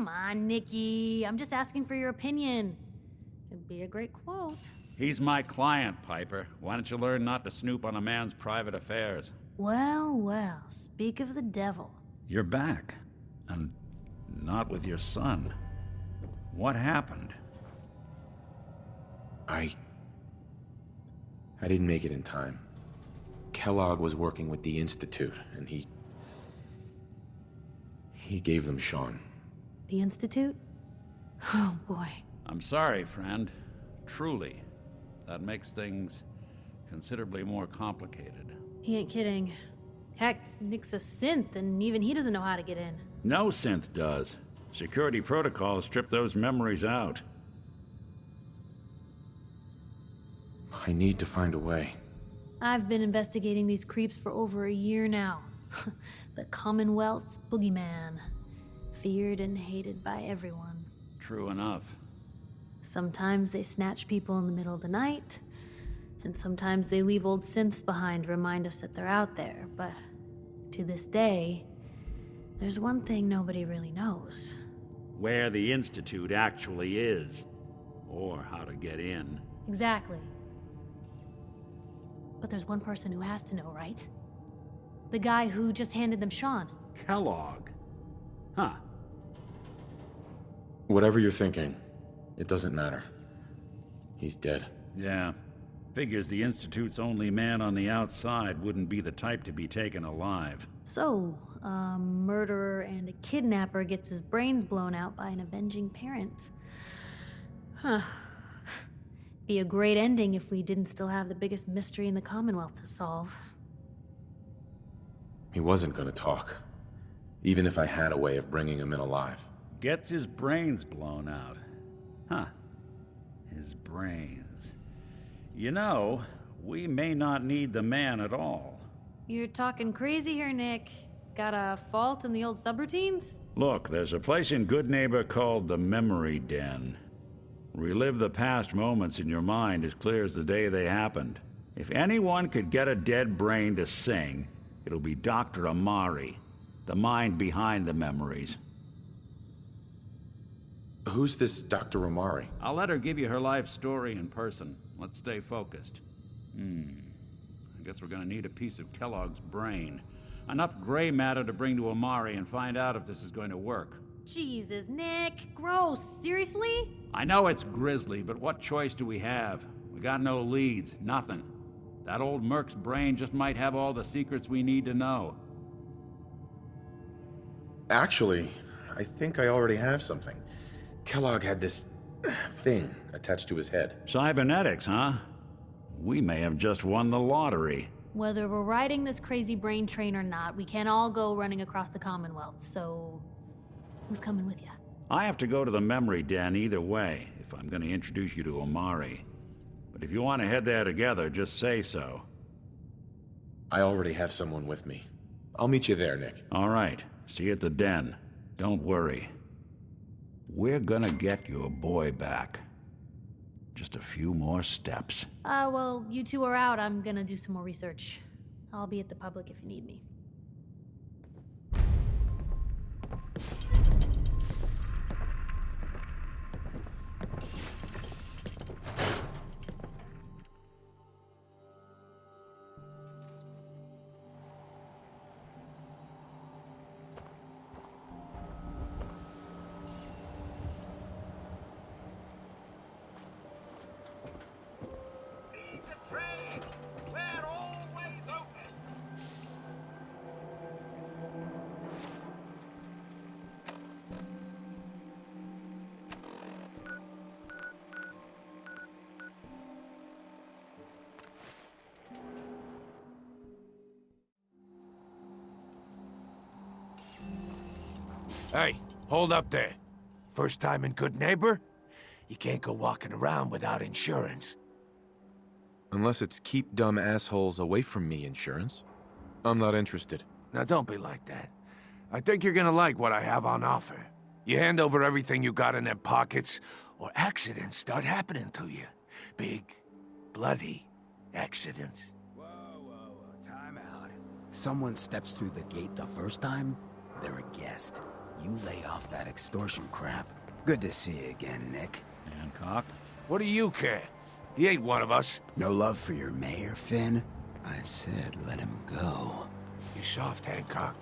Come on, Nikki. I'm just asking for your opinion. It'd be a great quote. He's my client, Piper. Why don't you learn not to snoop on a man's private affairs? Well, well, speak of the devil. You're back. And not with your son. What happened? I didn't make it in time. Kellogg was working with the Institute, and he gave them Sean. The Institute? Oh, boy. I'm sorry, friend. Truly. That makes things considerably more complicated. He ain't kidding. Heck, Nick's a synth, and even he doesn't know how to get in. No synth does. Security protocols strip those memories out. I need to find a way. I've been investigating these creeps for over a year now. The Commonwealth's boogeyman. Feared and hated by everyone. True enough. Sometimes they snatch people in the middle of the night, and sometimes they leave old synths behind to remind us that they're out there, but to this day, there's one thing nobody really knows. Where the Institute actually is. Or how to get in. Exactly. But there's one person who has to know, right? The guy who just handed them Sean. Kellogg. Huh. Whatever you're thinking, it doesn't matter. He's dead. Yeah. Figures the Institute's only man on the outside wouldn't be the type to be taken alive. So, a murderer and a kidnapper gets his brains blown out by an avenging parent. Huh. Be a great ending if we didn't still have the biggest mystery in the Commonwealth to solve. He wasn't gonna talk. Even if I had a way of bringing him in alive. Gets his brains blown out. Huh. His brains. You know, we may not need the man at all. You're talking crazy here, Nick. Got a fault in the old subroutines? Look, there's a place in Goodneighbor called the Memory Den. Relive the past moments in your mind as clear as the day they happened. If anyone could get a dead brain to sing, it'll be Dr. Amari, the mind behind the memories. Who's this Dr. Amari? I'll let her give you her life story in person. Let's stay focused. I guess we're gonna need a piece of Kellogg's brain. Enough gray matter to bring to Amari and find out if this is going to work. Jesus, Nick. Gross. Seriously? I know it's grisly, but what choice do we have? We got no leads, nothing. That old Merc's brain just might have all the secrets we need to know. Actually, I think I already have something. Kellogg had this thing attached to his head. Cybernetics, huh? We may have just won the lottery. Whether we're riding this crazy brain train or not, we can't all go running across the Commonwealth, so... who's coming with you? I have to go to the Memory Den either way, if I'm going to introduce you to Amari. But if you want to head there together, just say so. I already have someone with me. I'll meet you there, Nick. All right. See you at the den. Don't worry. We're gonna get your boy back. Just a few more steps. Well, you two are out. I'm gonna do some more research. I'll be at the public if you need me. Hey, hold up there. First time in Goodneighbor? You can't go walking around without insurance. Unless it's keep dumb assholes away from me insurance. I'm not interested. Now don't be like that. I think you're gonna like what I have on offer. You hand over everything you got in them pockets, or accidents start happening to you. Big, bloody accidents. Whoa, time out. Someone steps through the gate the first time, they're a guest. You lay off that extortion crap. Good to see you again, Nick. Hancock? What do you care? He ain't one of us. No love for your mayor, Finn? I said let him go. You soft, Hancock.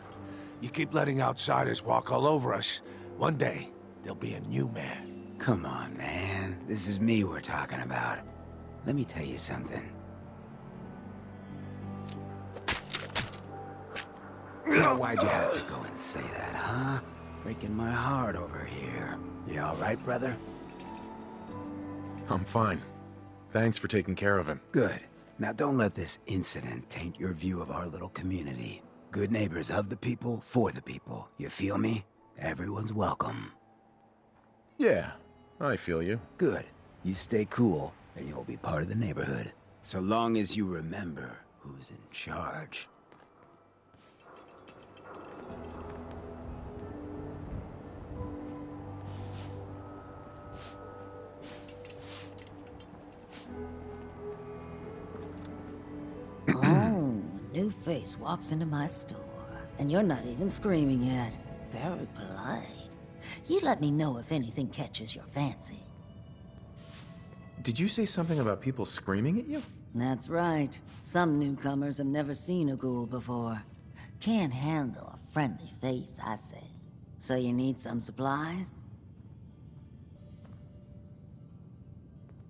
You keep letting outsiders walk all over us. One day, there'll be a new man. Come on, man. This is me we're talking about. Let me tell you something. Why'd you have to go and say that, huh? Breaking my heart over here. You all right, brother? I'm fine. Thanks for taking care of him. Good. Now don't let this incident taint your view of our little community. Good neighbors of the people, for the people. You feel me? Everyone's welcome. Yeah, I feel you. Good. You stay cool, and you'll be part of the neighborhood. So long as you remember who's in charge. Oh, a new face walks into my store, and you're not even screaming yet. Very polite. You let me know if anything catches your fancy. Did you say something about people screaming at you? That's right. Some newcomers have never seen a ghoul before. Can't handle a friendly face, I say. So you need some supplies?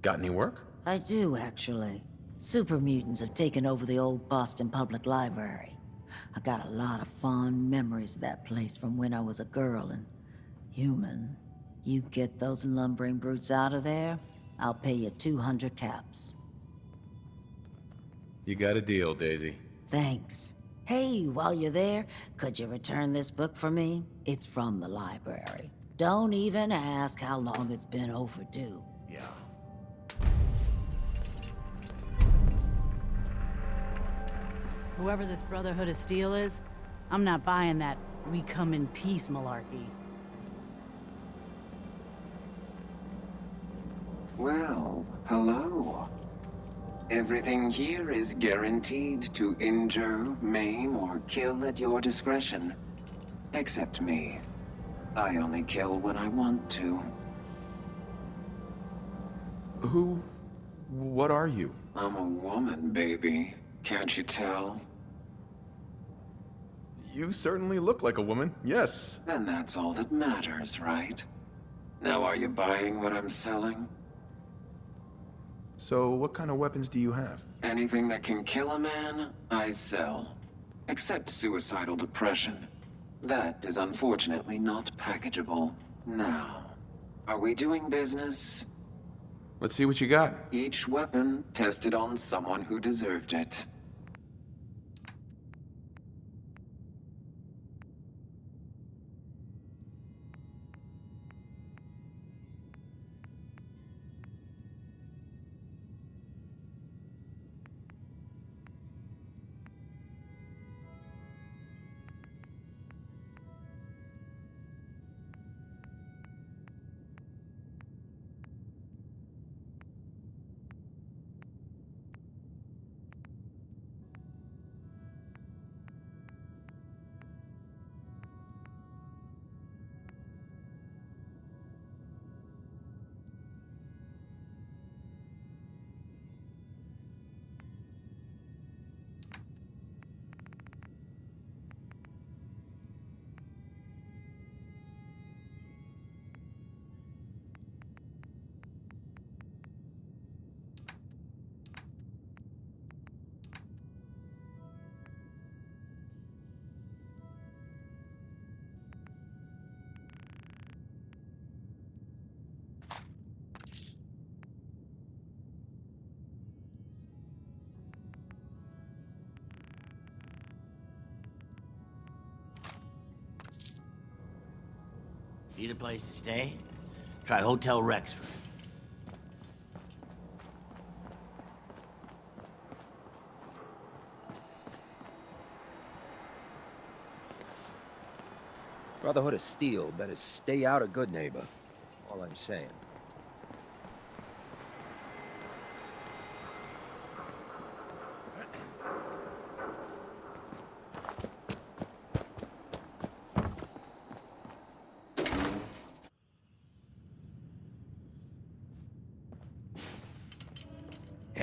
Got any work? I do, actually. Super mutants have taken over the old Boston Public Library. I got a lot of fond memories of that place from when I was a girl and human. You get those lumbering brutes out of there, I'll pay you 200 caps. You got a deal, Daisy. Thanks. Hey, while you're there, could you return this book for me? It's from the library. Don't even ask how long it's been overdue. Yeah. Whoever this Brotherhood of Steel is, I'm not buying that we come in peace malarkey. Well, hello. Everything here is guaranteed to injure, maim, or kill at your discretion. Except me. I only kill when I want to. What are you? I'm a woman, baby. Can't you tell? You certainly look like a woman, yes. And that's all that matters, right? Now are you buying what I'm selling? So what kind of weapons do you have? Anything that can kill a man, I sell. Except suicidal depression. That is unfortunately not packageable. Now, are we doing business? Let's see what you got. Each weapon tested on someone who deserved it. Need a place to stay? Try Hotel Rexford. Brotherhood of Steel better stay out of Goodneighbor. All I'm saying.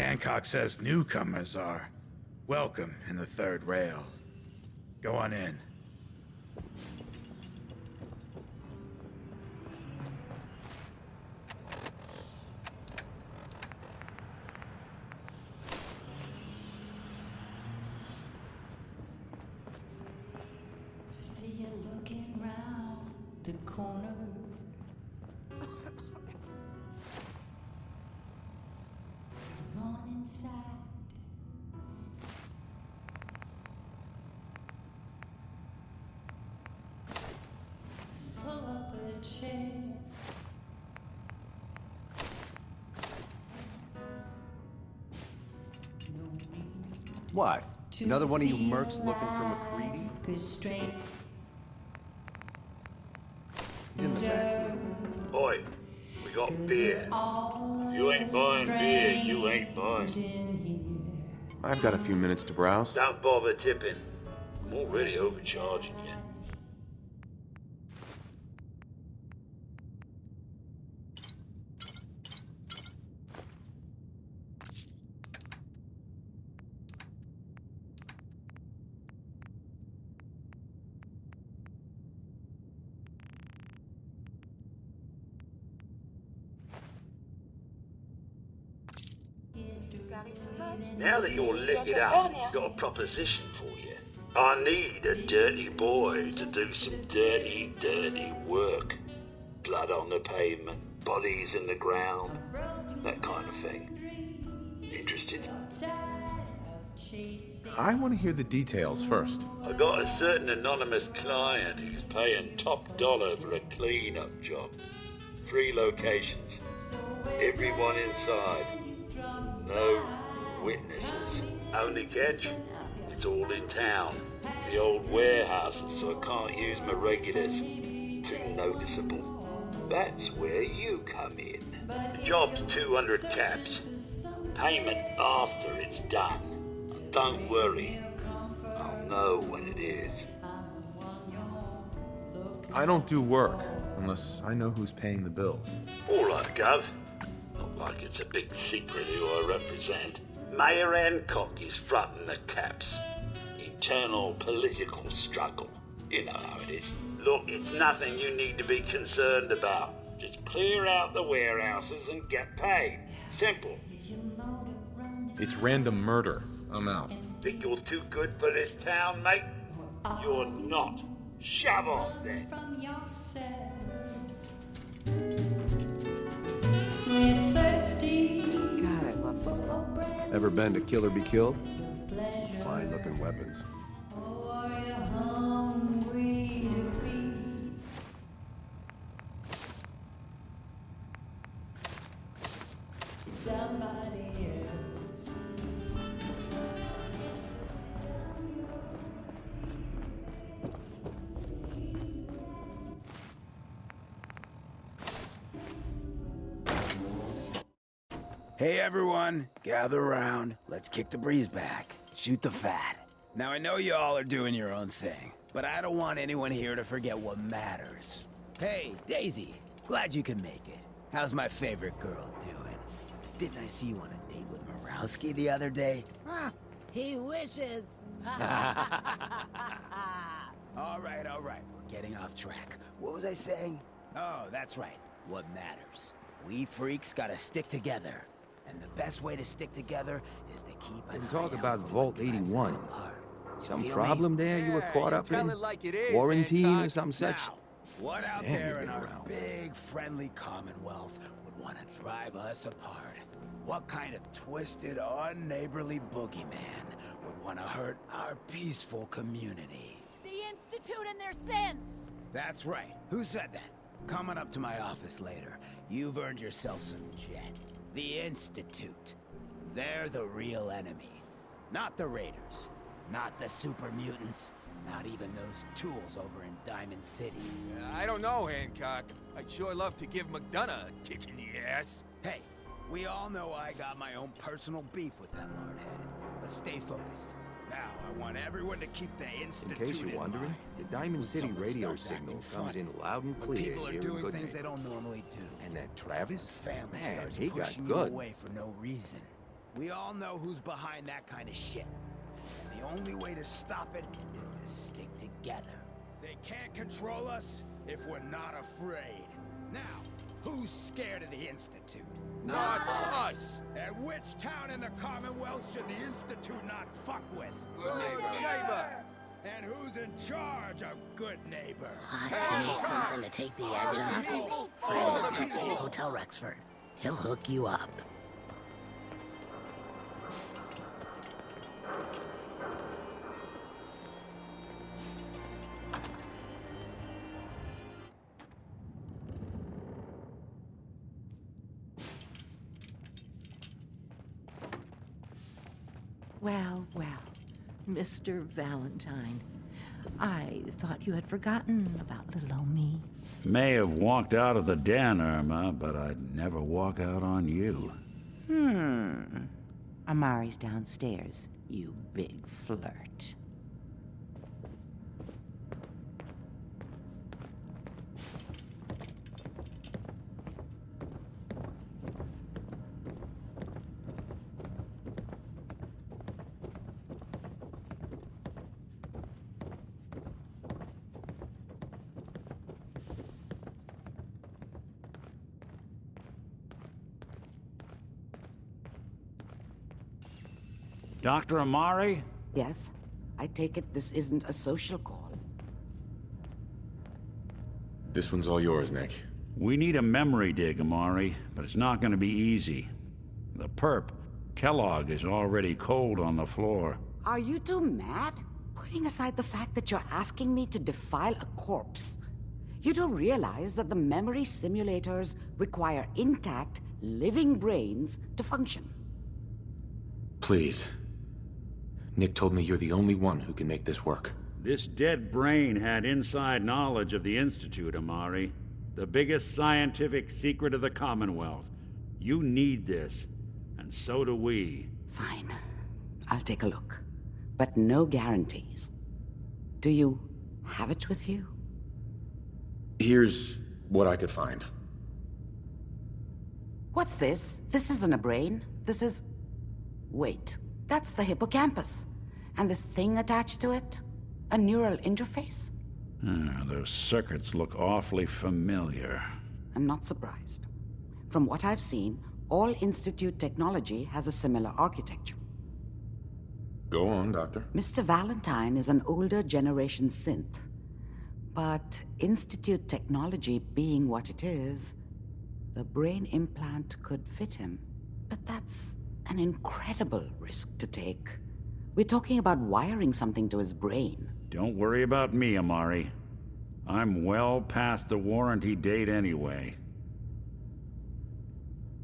Hancock says newcomers are welcome in the third rail. Go on in. I see you looking round the corner. Come on inside. Pull up a chair. What? Another one of you mercs looking for McCready? He's in the back room. Oi, we got beer. If you ain't buying beer, you ain't buying. I've got a few minutes to browse. Don't bother tipping. I'm already overcharging you. Now that you're licked up, I've got a proposition for you. I need a dirty boy to do some dirty, dirty work. Blood on the pavement, bodies in the ground, that kind of thing. Interested? I want to hear the details first. I got a certain anonymous client who's paying top dollar for a clean-up job. 3 locations. Everyone inside. No witnesses. Only catch? It's all in town. The old warehouses, so I can't use my regulars. Too noticeable. That's where you come in. The job's 200 caps. Payment after it's done. And don't worry. I'll know when it is. I don't do work unless I know who's paying the bills. All right, Gov. Not like it's a big secret who I represent. Mayor Hancock is fronting the caps. Internal political struggle. You know how it is. Look, it's nothing you need to be concerned about. Just clear out the warehouses and get paid. Simple. It's random murder. I'm out. Think you're too good for this town, mate? You're not. Shove off then. God, I love this song. Ever been to Kill or Be Killed? Fine looking weapons. Somebody else. Hey everyone, gather around. Let's kick the breeze back. Shoot the fat. Now I know you all are doing your own thing, but I don't want anyone here to forget what matters. Hey, Daisy, glad you could make it. How's my favorite girl doing? Didn't I see you on a date with Morowski the other day? Ah, he wishes. All right, we're getting off track. What was I saying? Oh, that's right, what matters. We freaks gotta stick together. And the best way to stick together is to keep an eye Talk out about for Vault what drives us 81. apart. Some Feel problem me? there you were caught up in? Like it is, Quarantine Hancock. or some such? Now, what out Man, there you've in been our around. big, friendly Commonwealth would want to drive us apart? What kind of twisted, unneighborly boogeyman would want to hurt our peaceful community? The Institute and their sins! That's right. Who said that? Coming up to my office later. You've earned yourself some jet. The Institute. They're the real enemy. Not the Raiders. Not the super mutants. Not even those tools over in Diamond City. I don't know, Hancock. I'd sure love to give McDonough a kick in the ass. Hey, we all know I got my own personal beef with that lardhead. But stay focused. Now, I want everyone to keep the Institute In case you're in wondering, mind. the Diamond When City someone radio starts signal acting comes funny, in loud and when clear people are here in doing things Goodneighbor. they don't normally do. And that Travis? Family Man, starts he got pushing you good. away for no reason. We all know who's behind that kind of shit. And the only way to stop it is to stick together. They can't control us if we're not afraid. Now, who's scared of the Institute? Not us! And which town in the Commonwealth should the Institute not fuck with? Goodneighbor! And who's in charge of Goodneighbor? You need something to take the edge off? Fred at Hotel Rexford. He'll hook you up. Well, well, Mr. Valentine. I thought you had forgotten about little old me. May have walked out of the den, Irma, but I'd never walk out on you. Amari's downstairs, you big flirt. Dr. Amari? Yes? I take it this isn't a social call. This one's all yours, Nick. We need a memory dig, Amari, but it's not going to be easy. The perp, Kellogg, is already cold on the floor. Are you two mad? Putting aside the fact that you're asking me to defile a corpse, you do realize that the memory simulators require intact, living brains to function. Please. Nick told me you're the only one who can make this work. This dead brain had inside knowledge of the Institute, Amari. The biggest scientific secret of the Commonwealth. You need this, and so do we. Fine. I'll take a look. But no guarantees. Do you have it with you? Here's what I could find. What's this? This isn't a brain. This is... Wait. That's the hippocampus. And this thing attached to it? A neural interface? Those circuits look awfully familiar. I'm not surprised. From what I've seen, all Institute technology has a similar architecture. Go on, Doctor. Mr. Valentine is an older generation synth. But Institute technology being what it is, the brain implant could fit him. But that's an incredible risk to take. We're talking about wiring something to his brain. Don't worry about me, Amari. I'm well past the warranty date anyway.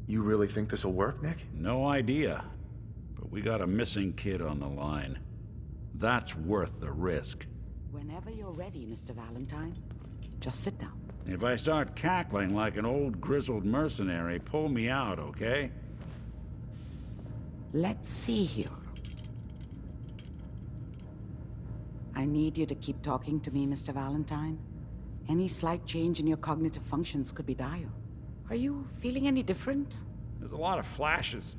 You really think this'll work, Nick? No idea. But we got a missing kid on the line. That's worth the risk. Whenever you're ready, Mr. Valentine, just sit down. If I start cackling like an old grizzled mercenary, pull me out, okay? Let's see here. I need you to keep talking to me, Mr. Valentine. Any slight change in your cognitive functions could be dire. Are you feeling any different? There's a lot of flashes.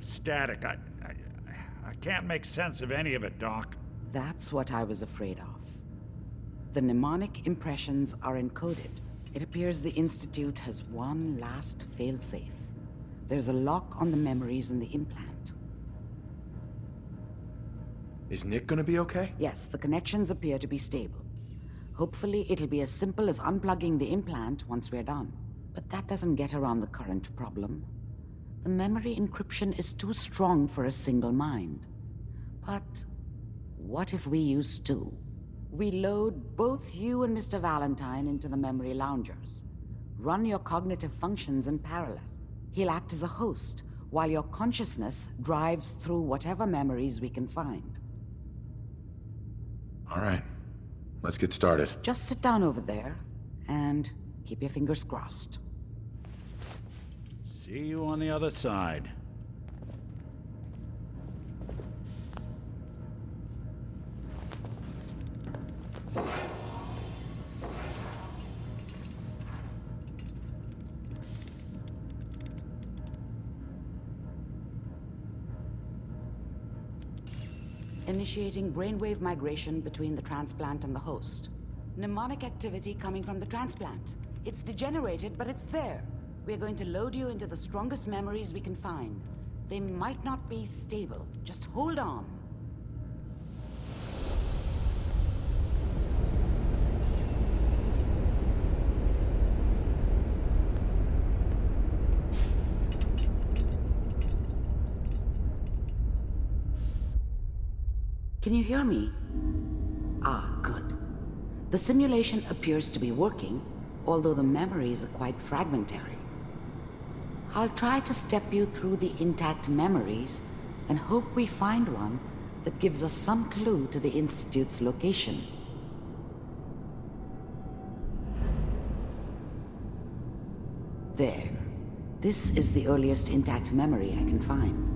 Static. I can't make sense of any of it, Doc. That's what I was afraid of. The mnemonic impressions are encoded. It appears the Institute has one last failsafe. There's a lock on the memories in the implant. Is Nick gonna be okay? Yes, the connections appear to be stable. Hopefully it'll be as simple as unplugging the implant once we're done. But that doesn't get around the current problem. The memory encryption is too strong for a single mind. But what if we use two? We load both you and Mr. Valentine into the memory loungers. Run your cognitive functions in parallel. He'll act as a host, while your consciousness drives through whatever memories we can find. All right. Let's get started. Just sit down over there, and keep your fingers crossed. See you on the other side. Initiating brainwave migration between the transplant and the host. Mnemonic activity coming from the transplant. It's degenerated, but it's there. We're going to load you into the strongest memories we can find. They might not be stable. Just hold on. Can you hear me? Ah, good. The simulation appears to be working, although the memories are quite fragmentary. I'll try to step you through the intact memories and hope we find one that gives us some clue to the Institute's location. There. This is the earliest intact memory I can find.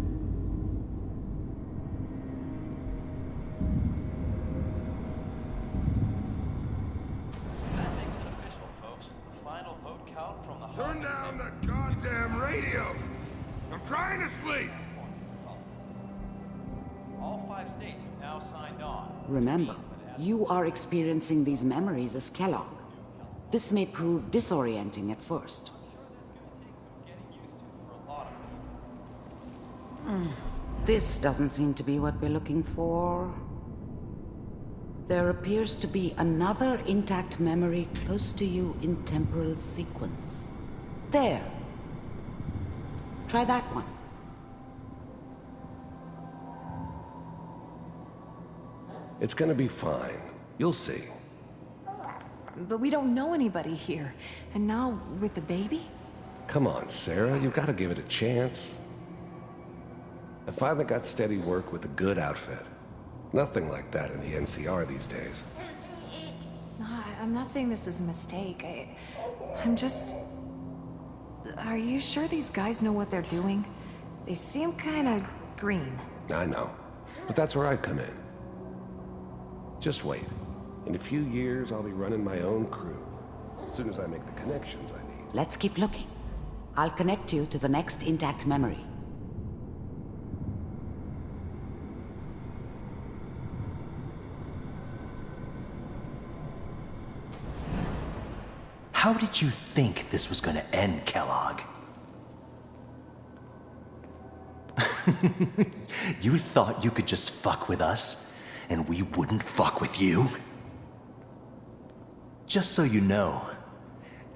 Turn down the goddamn radio! I'm trying to sleep! All 5 states have now signed on. Remember, you are experiencing these memories as Kellogg. This may prove disorienting at first. This doesn't seem to be what we're looking for. There appears to be another intact memory close to you in temporal sequence. There. Try that one. It's gonna be fine. You'll see. But we don't know anybody here. And now, with the baby? Come on, Sarah, you've got to give it a chance. I finally got steady work with a good outfit. Nothing like that in the NCR these days. No, I'm not saying this was a mistake. I'm just... Are you sure these guys know what they're doing? They seem kind of green. I know. But that's where I come in. Just wait. In a few years, I'll be running my own crew. As soon as I make the connections I need. Let's keep looking. I'll connect you to the next intact memory. How did you think this was gonna end, Kellogg? You thought you could just fuck with us, and we wouldn't fuck with you? Just so you know,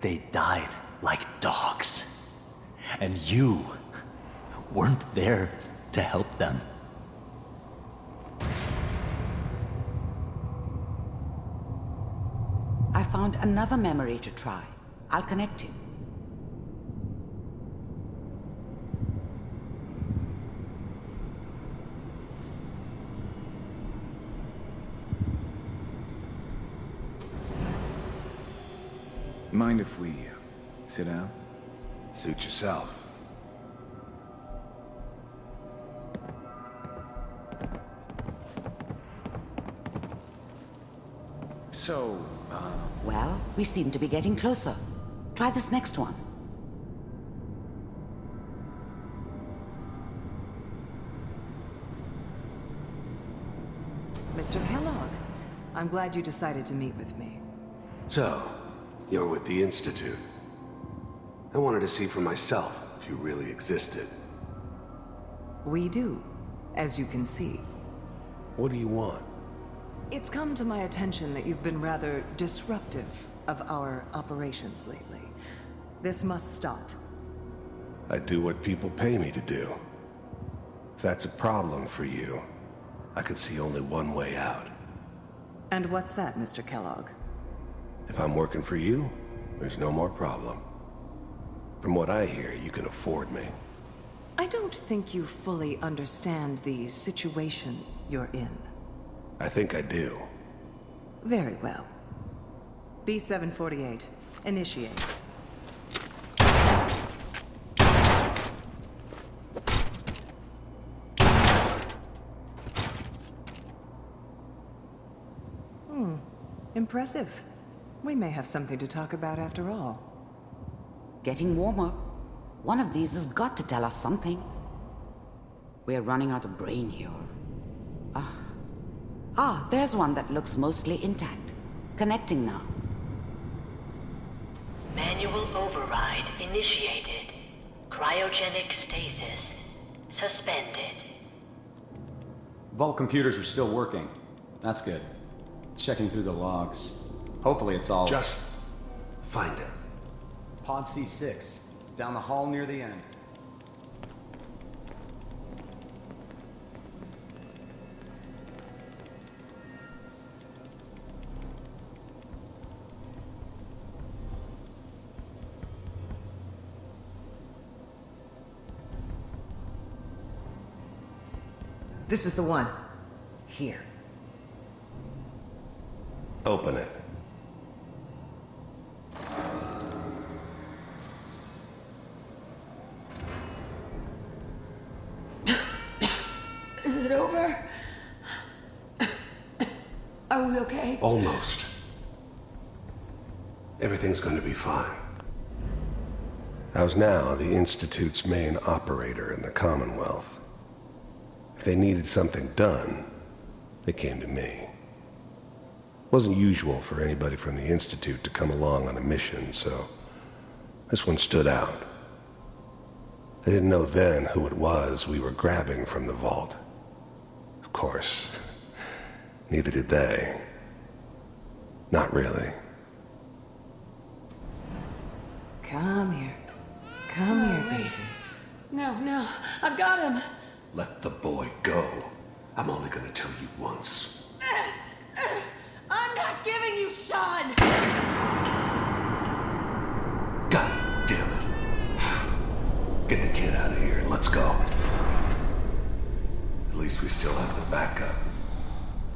they died like dogs. And you weren't there to help them. I found another memory to try. I'll connect you. Mind if we sit down? Suit yourself. So, Well, we seem to be getting closer. Try this next one. Mr. Kellogg, I'm glad you decided to meet with me. So, you're with the Institute. I wanted to see for myself if you really existed. We do, as you can see. What do you want? It's come to my attention that you've been rather disruptive of our operations lately. This must stop. I do what people pay me to do. If that's a problem for you, I could see only one way out. And what's that, Mr. Kellogg? If I'm working for you, there's no more problem. From what I hear, you can afford me. I don't think you fully understand the situation you're in. I think I do. Very well. B-748, initiate. Impressive. We may have something to talk about after all. Getting warmer. One of these has got to tell us something. We're running out of brain here. Ah, there's one that looks mostly intact. Connecting now. Manual override initiated. Cryogenic stasis suspended. Vault computers are still working. That's good. Checking through the logs. Hopefully it's all... Just find him. Pod C6. Down the hall near the end. This is the one. Here. Open it. Is it over? Are we okay? Almost. Everything's going to be fine. I was now the Institute's main operator in the Commonwealth. If they needed something done, they came to me. It wasn't usual for anybody from the Institute to come along on a mission, so this one stood out. I didn't know then who it was we were grabbing from the vault. Of course, neither did they. Not really. Come here. Come here, baby. No, I've got him. Let the boy go. I'm only gonna tell you once. I'm not giving you Sean! God damn it. Get the kid out of here and let's go. At least we still have the backup.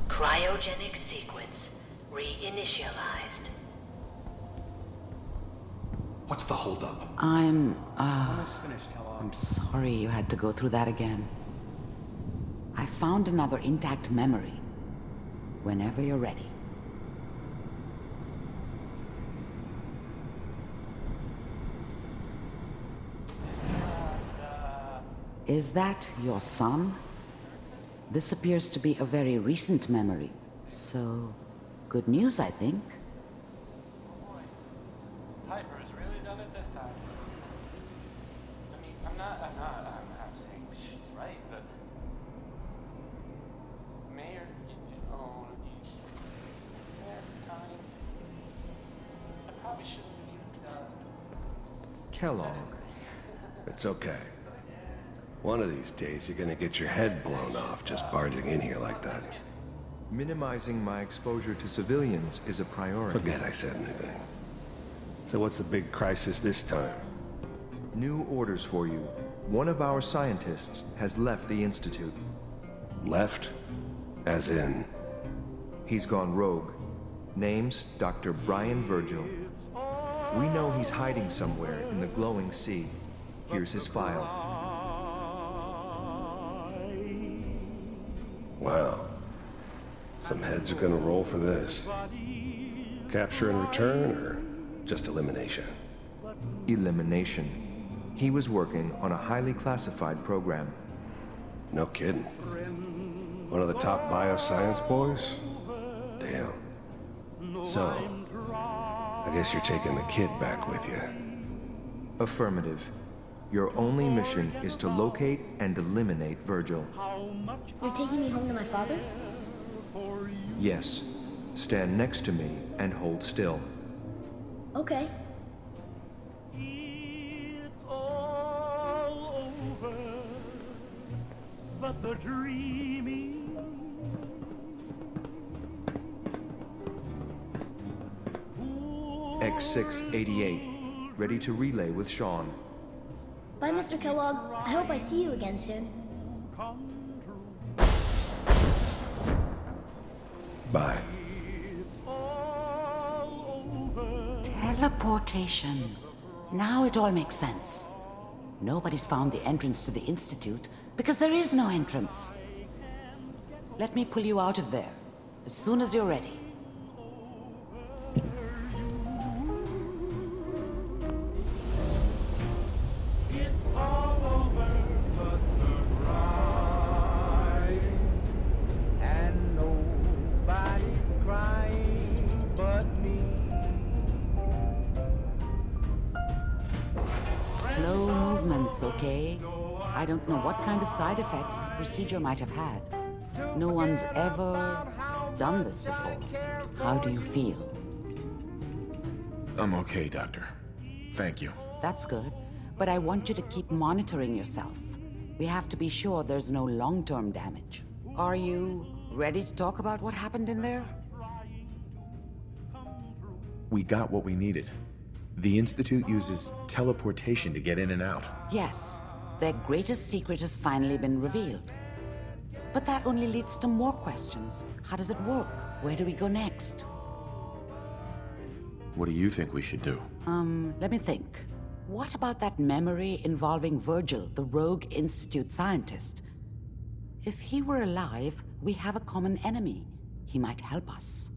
Cryogenic sequence reinitialized. What's the holdup? I'm finished, Kellogg. I'm sorry you had to go through that again. I found another intact memory. Whenever you're ready. Is that your son? This appears to be a very recent memory. So, good news, I think. Piper's really done it this time. I mean, I'm not saying she's right, but Mayor, Mayor's time. I probably shouldn't have even done. Kellogg. It's okay. One of these days, you're gonna get your head blown off just barging in here like that. Minimizing my exposure to civilians is a priority. Forget I said anything. So what's the big crisis this time? New orders for you. One of our scientists has left the Institute. Left? As in? He's gone rogue. Name's Dr. Brian Virgil. We know he's hiding somewhere in the glowing sea. Here's his file. Wow. Some heads are gonna roll for this. Capture and return, or just elimination? Elimination. He was working on a highly classified program. No kidding. One of the top bioscience boys? Damn. So, I guess you're taking the kid back with you. Affirmative. Your only mission is to locate and eliminate Virgil. You're taking me home to my father? Yes. Stand next to me and hold still. Okay. It's all over, but the dreaming. X688. Ready to relay with Sean. Bye, Mr. Kellogg. I hope I see you again soon. Bye. Teleportation. Now it all makes sense. Nobody's found the entrance to the Institute because there is no entrance. Let me pull you out of there as soon as you're ready. I don't know what kind of side effects the procedure might have had. No one's ever done this before. How do you feel? I'm okay, Doctor. Thank you. That's good, but I want you to keep monitoring yourself. We have to be sure there's no long-term damage. Are you ready to talk about what happened in there? We got what we needed. The Institute uses teleportation to get in and out. Yes, their greatest secret has finally been revealed. But that only leads to more questions. How does it work? Where do we go next? What do you think we should do? Let me think. What about that memory involving Virgil, the rogue Institute scientist? If he were alive, we have a common enemy. He might help us.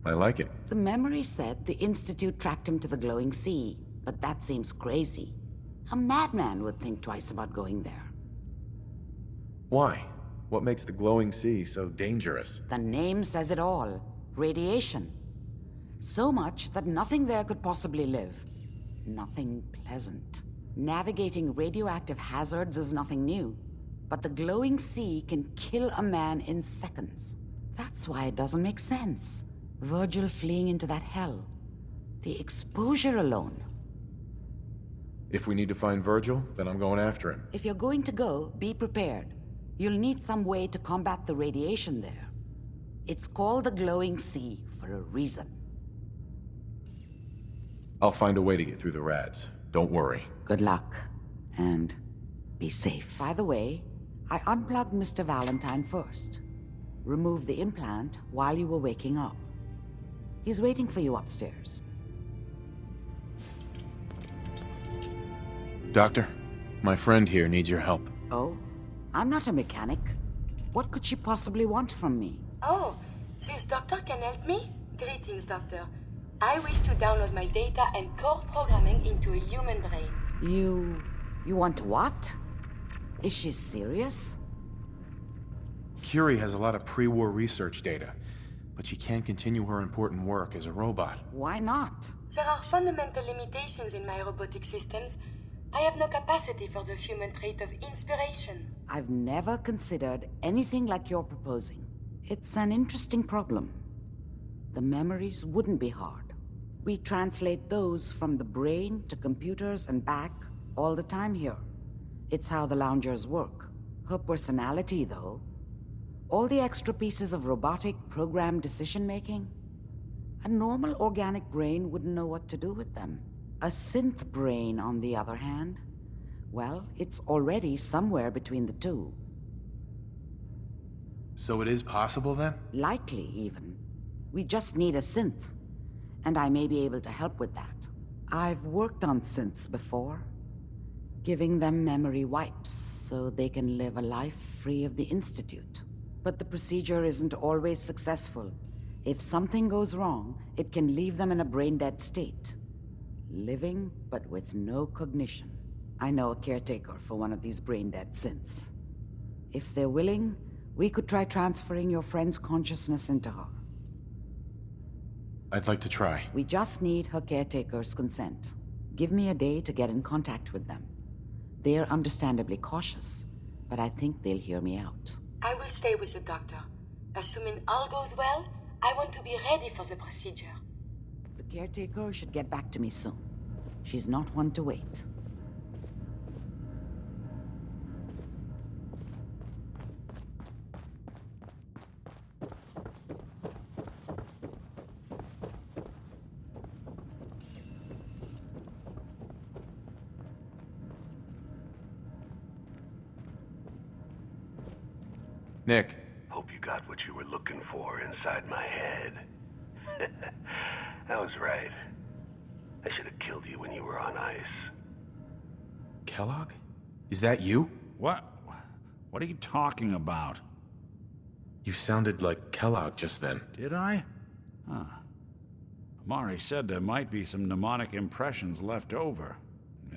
I like it. The memory said the Institute tracked him to the glowing sea, but that seems crazy. A madman would think twice about going there. Why? What makes the glowing sea so dangerous? The name says it all. Radiation. So much that nothing there could possibly live. Nothing pleasant. Navigating radioactive hazards is nothing new, but the glowing sea can kill a man in seconds. That's why it doesn't make sense. Virgil fleeing into that hell. The exposure alone. If we need to find Virgil, then I'm going after him. If you're going to go, be prepared. You'll need some way to combat the radiation there. It's called the glowing sea for a reason. I'll find a way to get through the rads. Don't worry. Good luck. And be safe. By the way, I unplugged Mr. Valentine first. Removed the implant while you were waking up. He's waiting for you upstairs. Doctor, my friend here needs your help. Oh? I'm not a mechanic. What could she possibly want from me? Oh, this doctor can help me? Greetings, doctor. I wish to download my data and core programming into a human brain. You want what? Is she serious? Curie has a lot of pre-war research data, but she can't continue her important work as a robot. Why not? There are fundamental limitations in my robotic systems. I have no capacity for the human trait of inspiration. I've never considered anything like you're proposing. It's an interesting problem. The memories wouldn't be hard. We translate those from the brain to computers and back all the time here. It's how the loungers work. Her personality, though, all the extra pieces of robotic programmed decision-making, a normal organic brain wouldn't know what to do with them. A synth brain, on the other hand, well, it's already somewhere between the two. So it is possible, then? Likely, even. We just need a synth, and I may be able to help with that. I've worked on synths before, giving them memory wipes so they can live a life free of the Institute. But the procedure isn't always successful. If something goes wrong, it can leave them in a brain-dead state. Living, but with no cognition. I know a caretaker for one of these brain-dead synths. If they're willing, we could try transferring your friend's consciousness into her. I'd like to try. We just need her caretaker's consent. Give me a day to get in contact with them. They're understandably cautious, but I think they'll hear me out. I will stay with the doctor. Assuming all goes well, I want to be ready for the procedure. The caretaker should get back to me soon. She's not one to wait. Nick. Hope you got what you were looking for inside my head. I was right. I should have killed you when you were on ice. Kellogg? Is that you? What are you talking about? You sounded like Kellogg just then. Did I? Huh. Amari said there might be some mnemonic impressions left over.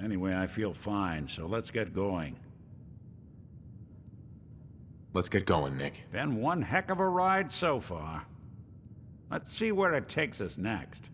Anyway, I feel fine, so let's get going. Let's get going, Nick. Been one heck of a ride so far. Let's see where it takes us next.